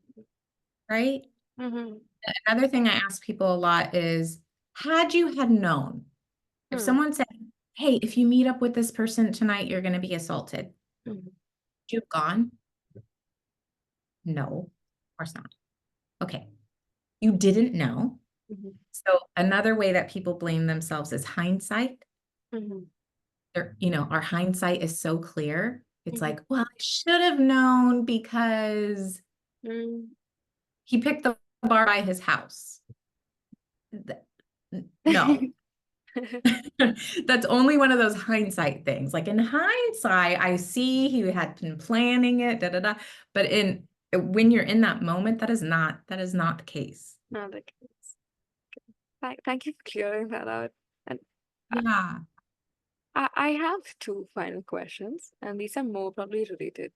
B: right?
A: Mhm.
B: Another thing I ask people a lot is, had you had known, if
A: Mhm.
B: someone said, hey, if you meet up with this person tonight, you're going to be assaulted, would
A: Mhm.
B: you have gone? No, of course not. Okay. You didn't know.
A: Mhm.
B: So another way that people blame themselves is hindsight.
A: Mhm.
B: Our hindsight is so clear. It's
A: Mhm.
B: like, well, I should have known because
A: Mhm.
B: he picked the bar by his house. No, that's only one of those hindsight things. Like in hindsight, I see he had been planning it, da da da. But when you're in that moment, that is not the case.
A: Not the case. Thank you for clearing that out. And I,
B: Yeah.
A: I have two final questions, and these are more probably related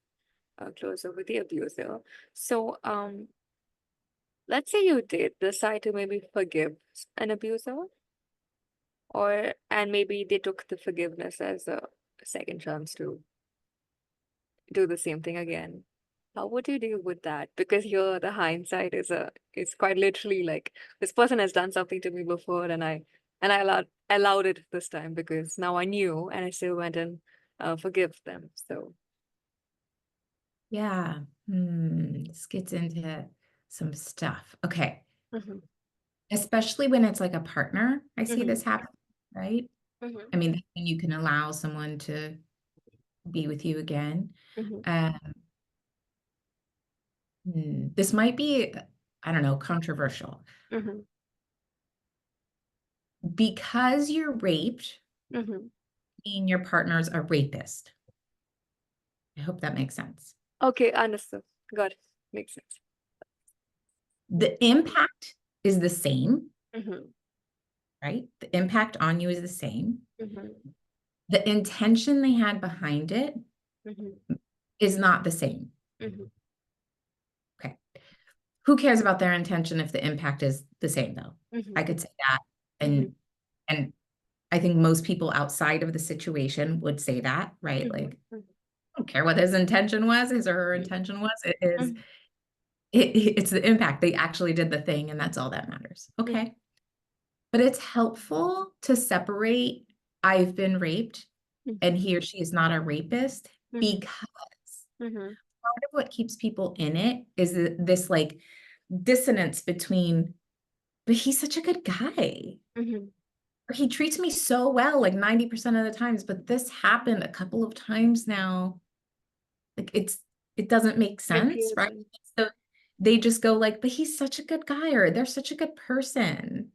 A: closer with the abuser. So, let's say you did decide to maybe forgive an abuser, and maybe they took the forgiveness as a second chance to do the same thing again. How would you deal with that? Because here the hindsight is quite literally like this person has done something to me before, and I allowed it this time because now I knew, and I still went and forgive them. So.
B: Yeah. This gets into some stuff. Okay.
A: Mhm.
B: Especially when it's like a partner, I see
A: Mhm.
B: this happen, right?
A: Mhm.
B: I mean, when you can allow someone to be with you again.
A: Mhm.
B: Um, this might be, I don't know, controversial.
A: Mhm.
B: Because you're raped,
A: Mhm.
B: mean your partner's a rapist. I hope that makes sense.
A: Okay, understood. Got it. Makes sense.
B: The impact is the same,
A: Mhm.
B: right? The impact on you is the same.
A: Mhm.
B: The intention they had behind it
A: Mhm.
B: is not the same.
A: Mhm.
B: Okay. Who cares about their intention if the impact is the same, though? I
A: Mhm.
B: could say that.
A: Mhm.
B: And I think most people outside of the situation would say that, right?
A: Mhm.
B: Like, I don't care what his intention was, his or her
A: Mhm.
B: intention was. It is
A: Mhm.
B: it's the impact. They actually did the thing, and that's all that matters.
A: Mhm.
B: Okay. But it's helpful to separate I've been raped
A: Mhm.
B: and he or she is not a rapist
A: Mhm.
B: because
A: Mhm.
B: part of what keeps people in it is this like dissonance between, but he's such a good guy.
A: Mhm.
B: Or he treats me so well, like 90% of the times, but this happened a couple of times now. Like it doesn't make sense, right?
A: Confusing.
B: So they just go like, but he's such a good guy, or they're such a good person.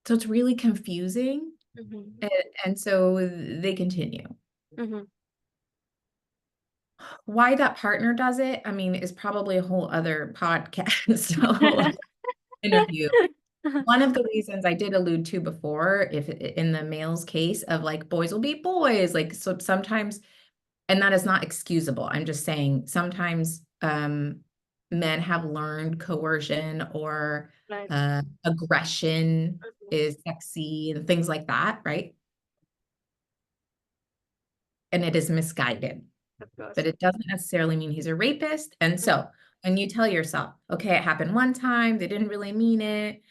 B: So it's really confusing.
A: Mhm.
B: And, and so they continue.
A: Mhm.
B: Why that partner does it, I mean, is probably a whole other podcast, a whole other interview. One of the reasons I did allude to before, if in the male's case of like boys will be boys, like so sometimes, and that is not excusable. I'm just saying sometimes men have learned coercion or
A: Right.
B: aggression
A: Mhm.
B: is sexy and things like that, right? And it is misguided,
A: Of course.
B: but it doesn't necessarily mean he's a rapist. And so when you tell yourself, okay, it happened one time, they didn't really mean it,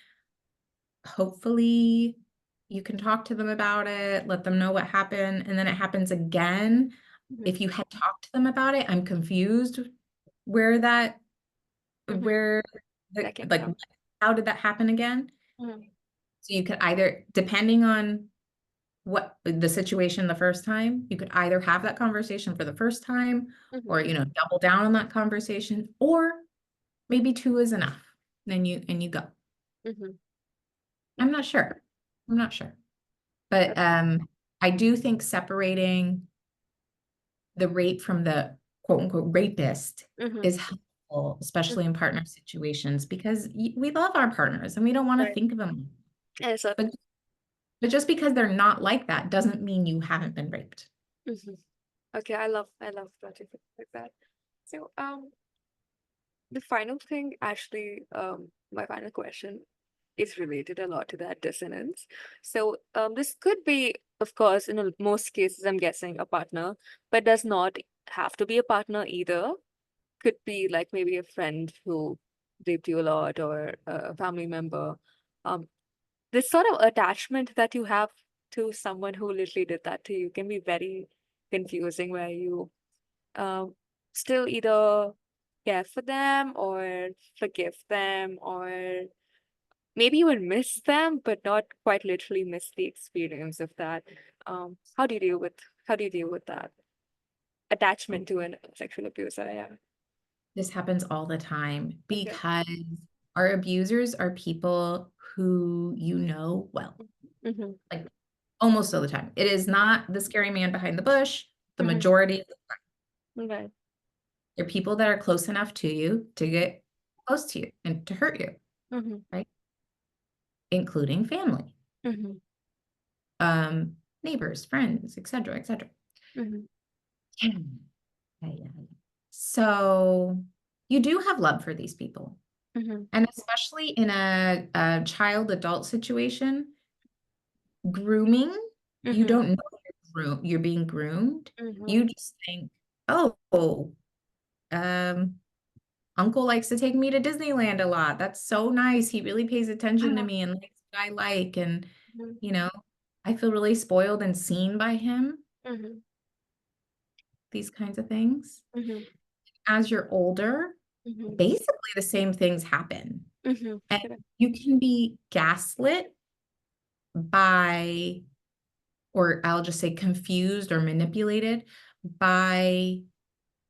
B: hopefully you can talk to them about it, let them know what happened, and then it happens again.
A: Mhm.
B: If you had talked to them about it, I'm confused where
A: Mhm.
B: where
A: That came
B: like
A: from.
B: how did that happen again?
A: Mhm.
B: So you could either, depending on what the situation the first time, you could either have that conversation for the first time or,
A: Mhm.
B: double down on that conversation, or maybe two is enough. Then you go.
A: Mhm.
B: I'm not sure. I'm not sure. But I do think separating the rape from the quote unquote rapist
A: Mm-hmm.
B: is helpful, especially in
A: Mm-hmm.
B: partner situations, because we love our partners and we don't want to
A: Right.
B: think of them.
A: And so,
B: But but just because they're not like that doesn't mean you haven't been raped.
A: mhm. Okay, I love that you put it like that. So, the final thing, actually, my final question is related a lot to that dissonance. So, this could be, of course, in most cases, I'm guessing a partner, but does not have to be a partner either. Could be like maybe a friend who raped you a lot or a family member. Um, this sort of attachment that you have to someone who literally did that to you can be very confusing, where you um, still either care for them or forgive them, or maybe you would miss them, but not quite literally miss the experience of that. How do you deal with that attachment to an sexual abuser? Yeah.
B: This happens all the time
A: Okay.
B: because our abusers are people who you know well,
A: Mm-hmm.
B: like almost all the time. It is not the scary man behind the bush. The
A: Mm-hmm.
B: majority of the time,
A: Right.
B: they're people that are close enough to you to get close to you and to hurt you,
A: Mm-hmm.
B: right? Including family,
A: Mm-hmm.
B: neighbors, friends, etc., etc.
A: Mm-hmm.
B: Yeah, yeah, yeah. So you do have love for these people.
A: Mm-hmm.
B: And especially in a child adult situation, grooming, you
A: Mm-hmm.
B: don't know you're being groomed.
A: Mm-hmm.
B: You just think, oh, um, uncle likes to take me to Disneyland a lot. That's so nice. He really pays attention to
A: Ah,
B: me and likes what I like. And,
A: mhm,
B: you know, I feel really spoiled and seen by him,
A: mhm,
B: these kinds of things.
A: mhm,
B: As you're older,
A: mhm,
B: basically the same things happen.
A: mhm.
B: And
A: Correct.
B: you can be gaslit by, or I'll just say confused or manipulated by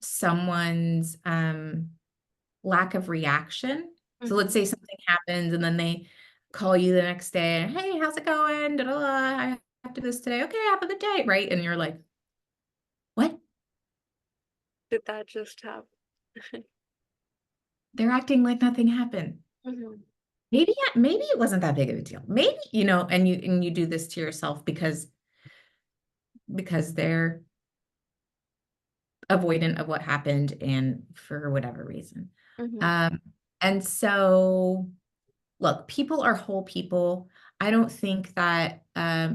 B: someone's lack of reaction. So let's
A: Mhm.
B: say something happens and then they call you the next day, hey, how's it going? Da, da, da, I have to do this today. Okay, have a good day, right? And you're like, what?
A: Did that just happen?
B: They're acting like nothing happened.
A: Mhm,
B: Maybe it wasn't that big of a deal. Maybe, and you do this to yourself because they're avoidant of what happened and for whatever reason.
A: mhm,
B: Um, and so look, people are whole people. I don't think that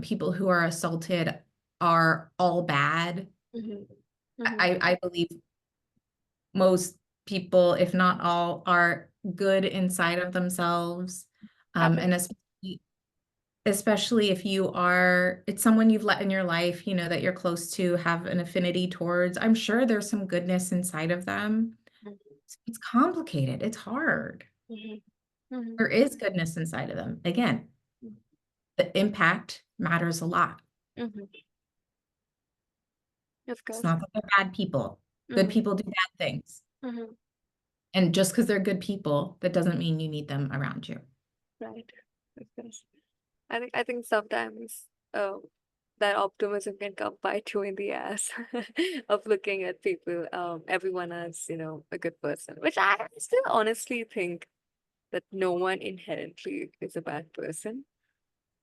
B: people who are assaulted are all bad.
A: mhm, mhm.
B: I believe most people, if not all, are good inside of themselves. And
A: Happens.
B: especially if it's someone you've let in your life, that you're close to, have an affinity towards. I'm sure there's some goodness inside of them.
A: Mhm,
B: It's complicated. It's hard.
A: mhm, mhm,
B: There is goodness inside of them. Again, the impact matters a lot.
A: mhm. Of
B: It's
A: course.
B: not that they're bad people. Good
A: Mhm,
B: people do bad things.
A: mhm.
B: And just because they're good people, that doesn't mean you need them around you.
A: Right. Of course. I think sometimes that optimism can come bite you in the ass of looking at people, everyone as, a good person, which I still honestly think that no one inherently is a bad person.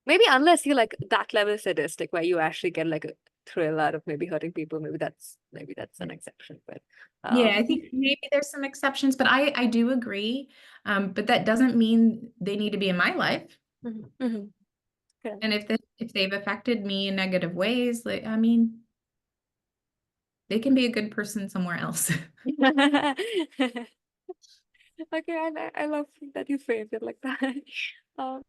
A: Maybe unless you're like that level sadistic where you actually get like a thrill out of maybe hurting people. Maybe that's an exception. But
B: Yeah, I think maybe there's some exceptions, but I do agree. But that doesn't mean they need to be in my life.
A: mhm, mhm,
B: And if they've affected me in negative ways, like I mean, they can be a good person somewhere else.
A: correct. Okay, I love that you framed it like that. Um,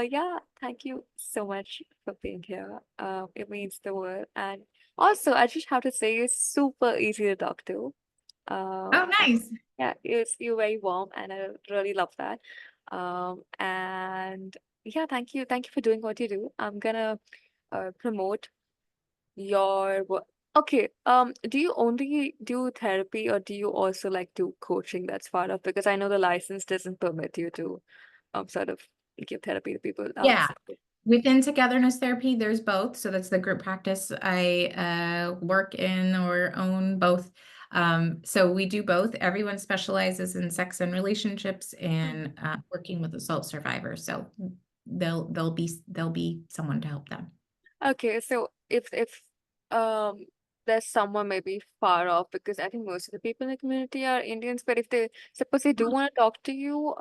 A: yeah, thank you so much for being here. It means the world. And also, I just have to say, you're super easy to talk to.
B: Oh,
A: And
B: nice.
A: yeah, you're very warm, and I really love that. And yeah, thank you for doing what you do. I'm gonna promote your work. Okay, do you only do therapy, or do you also like do coaching that's part of? Because I know the license doesn't permit you to sort of give therapy to people.
B: Yeah. Within togetherness therapy, there's both. So that's the group practice I work in or own both. So we do both. Everyone specializes in sex and relationships and working with assault survivors. So they'll be someone to help them.
A: Okay, so if um there's someone maybe far off, because I think most of the people in the community are Indians, but if they suppose they do want to talk to you,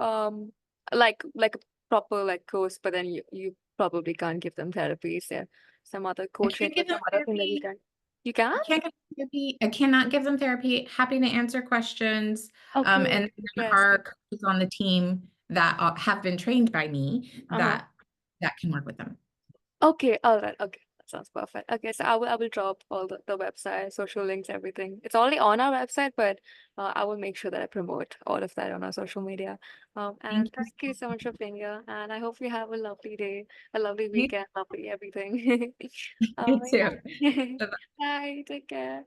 A: like a proper like course, but then you probably can't give them therapy. Is there some other
B: I
A: coaching
B: can't
A: or
B: give
A: some
B: them
A: other thing that you
B: therapy.
A: can? You can?
B: I can't give them therapy. I cannot give them therapy. Happy to answer questions.
A: Okay.
B: And there
A: Yes.
B: are coaches on the team that have been trained by me
A: Uh-huh.
B: that can work with them.
A: Okay, all right. Okay, that sounds perfect. Okay, so I will drop all the website, social links, everything. It's only on our website, but I will make sure that I promote all of that on our social media.
B: Thank
A: And
B: you.
A: thank you so much for being here. And I hope you have a lovely day, a lovely
B: You,
A: weekend, lovely everything.
B: you too.
A: Yeah.
B: Bye-bye.
A: Bye. Take care.